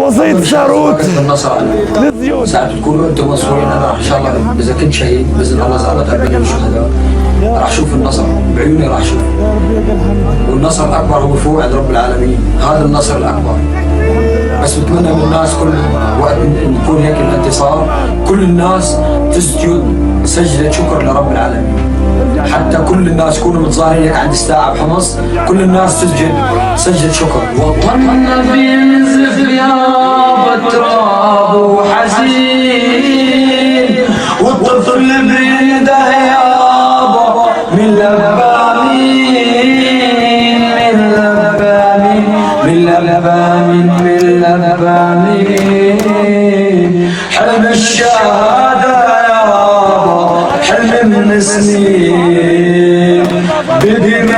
وصيد الشاروت بالنصر للزيوت. ساعة تكونوا انتم مصريين انا ان شاء الله اذا كنت شهيد باذن الله زعلت ابدا الشهداء راح اشوف النصر بعيوني راح اشوف. والنصر الاكبر هو فوق عند رب العالمين، هذا النصر الاكبر. بس بتمنى من الناس كل وقت يكون هيك الانتصار كل الناس تسجد سجدة شكر لرب العالمين. حتى كل الناس يكونوا متظاهرين هيك عند الساعة بحمص، كل الناس تسجد سجدة شكر. وطننا بينزف يابا تراب وحزين، والطفل بيده يابا من لبامين من لبامين من لبامين من لبامين. حلم الشهادة يابا حلم من سنين بدماء